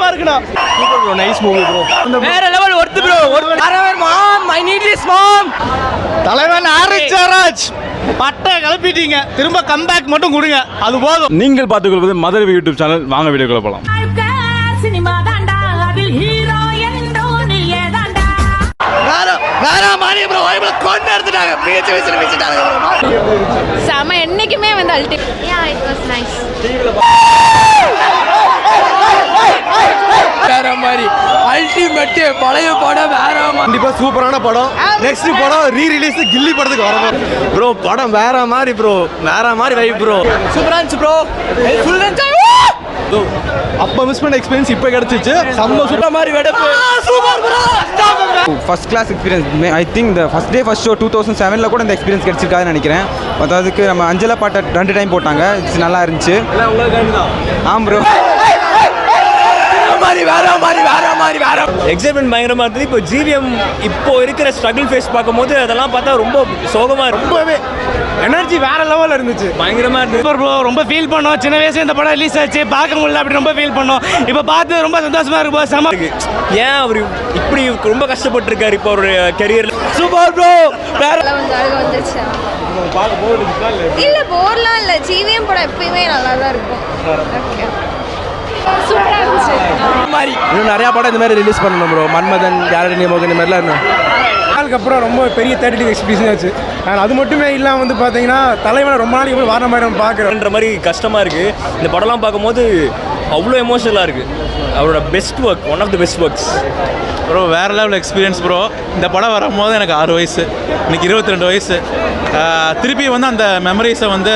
பயங்கரமா இருக்குடா. Super bro, nice movie bro. வேற லெவல் ஒர்த் ப்ரோ. அரவர் ma'am, I need this ma'am. தலைவன் ஆரிச்சராஜ் பட்டை கிளப்பிட்டீங்க. திரும்ப கம்பேக் மட்டும் கொடுங்க, அது போதும். நீங்கள் பார்த்துக்கொள்வது மதுரை யூடியூப் சேனல். வாங்க வீடியோக்குள்ள போலாம். செம என்னைக்குமே வந்து ultimate. Yeah it was nice. வேற மாதிரி அல்டிமேட் பழைய படம் வேற கண்டிப்பா சூப்பரான படம். நெக்ஸ்ட் படம் ரீ ரிலீஸ் கில்லி படத்துக்கு வரணும் ப்ரோ. படம் வேற மாதிரி ப்ரோ, வேற மாதிரி வைப் ப்ரோ. சூப்பரா இருந்துச்சு ப்ரோ. Full enjoy. அப்ப மிஸ் பண்ண எக்ஸ்பீரியன்ஸ் இப்ப கிடைச்சிச்சு. செம்ம சூப்பர் மாதிரி வெடப்பு. Super bro. First class experience. I think இந்த ஃபர்ஸ்ட் டே ஃபர்ஸ்ட் ஷோ 2007 கூட இந்த எக்ஸ்பீரியன்ஸ் கிடைச்சிருக்காதுன்னு நினைக்கிறேன். அதுக்கு நம்ம அஞ்சலா பாட்டை 2 டைம் போட்டாங்க. நல்லா இருந்துச்சு. ஆம் ப்ரோ. எக்ஸைட்மெண்ட் பயங்கரமா இருந்தது. இப்போ ஜிவிஎம் இப்போ இருக்கிற ஸ்ட்ரகிள் ஃபேஸ் பார்க்கும்போது அதெல்லாம் பார்த்தா ரொம்ப சோகமா, ரொம்பவே எனர்ஜி வேற லெவல்ல இருந்துச்சு. பயங்கரமா இருந்தது. Super bro. ரொம்ப ஃபீல் பண்ணோம். சின்ன வயசுல இந்த படம் ரிலீஸ் ஆச்சு, பார்க்க முடியல, அப்படி ரொம்ப ஃபீல் பண்ணோம். இப்போ பார்த்து ரொம்ப சந்தோஷமா இருக்கு ப்ரோ. செம. ஏன் அவர் இப்படி ரொம்ப கஷ்டப்பட்டு இருக்காரு இப்போ அவருடைய கரியர்ல. Super bro. வேற வந்துச்சு. இல்ல போர்லாம் இல்ல. ஜிவிஎம் படம் எப்பயுமே நல்லா தான் இருக்கும். ஓகே. சூப்பரா இருந்துச்சு. இன்னும் நிறைய படம் இந்த மாதிரி ரிலீஸ் பண்ணணும் ப்ரோ. மன்மதன், கேரடி நியமோகன் இந்த மாதிரிலாம் இருக்கும். நாளுக்கு அப்புறம் ரொம்ப பெரிய 30 எக்ஸ்பீரியன்ஸ் ஆச்சு. அது மட்டுமே இல்லாமல் வந்து பார்த்தீங்கன்னா தலைவனை ரொம்ப நாளைக்கு போய் வார மாதிரி நம்ம பார்க்குறோன்ற மாதிரி கஷ்டமா இருக்கு. இந்த படம்லாம் பார்க்கும்போது அவ்வளோ எமோஷனலாக இருக்கு. அவரோட best work, one of the best works bro. வேறு லெவல் எக்ஸ்பீரியன்ஸ் ப்ரோ. இந்த படம் வரும்போது எனக்கு 6 வயசு, இன்னைக்கு 22 வயசு. திருப்பி வந்து அந்த மெமரிஸை வந்து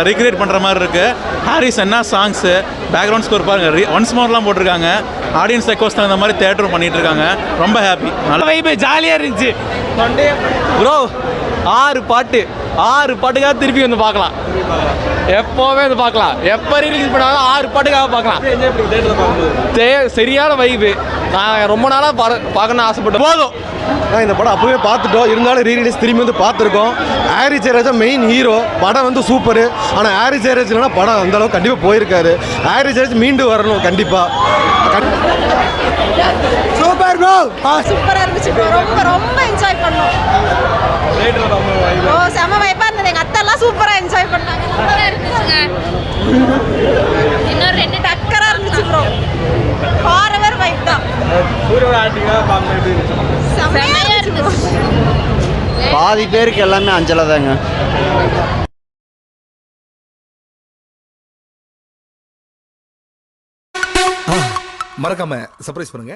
ரீக்ரியேட் பண்ணுற மாதிரி இருக்குது. ஹாரிஸ் என்ன சாங்ஸு, பேக்ரவுண்ட் ஸ்கோர் பாருங்கள், ஒன்ஸ் மோர்லாம் போட்டிருக்காங்க. ஆடியன்ஸ் ரெக்வஸ்ட் தகுந்த மாதிரி தேட்டரும் பண்ணிட்டு இருக்காங்க. ரொம்ப ஹாப்பி, நல்ல வைப், ஜாலியாக இருந்துச்சு ப்ரோ. 6 பாட்டுக்காக திருப்பி வந்து பார்க்கலாம். எப்போவே வந்து பார்க்கலாம். எப்போ ரிலீஸ் பண்ணாலும் 6 பாட்டுக்காக பார்க்கலாம். சரியான வைப்பு. நான் ரொம்ப நாளாக பார்க்கணும்னு ஆசைப்பட்டேன். போதும், நான் இந்த படம் அப்பவே பார்த்துட்டோம். இருந்தாலும் ரீ ரிலீஸ் திரும்பி வந்து பார்த்துருக்கோம். Harris Jayaraj main hero. படம் வந்து சூப்பரு. ஆனால் ஹாரி ஜெயராஜ் இல்லைனா படம் அந்த அளவுக்கு கண்டிப்பாக போயிருக்காரு. ஹாரி ஜெயராஜ் மீண்டு வரணும் கண்டிப்பாக. Super bro. சூப்பரா இருந்துச்சு ப்ரோ. ரொம்ப ரொம்ப என்ஜாய் பண்ணோம். ஓ செம வைப்பா இருந்தது. எங்க அத்தை எல்லாம் சூப்பரா என்ஜாய் பண்ணாங்க. நல்லா இருந்துச்சுங்க. இன்னொரு 2 டக்கரா இருந்துச்சு ப்ரோ. ஃபாரெவர் வைப் தான். செமையா இருந்துச்சு. பாதி பேருக்கு எல்லாமே அஞ்சலா தாங்க. மறக்காம சர்ப்ரைஸ் பண்ணுங்க.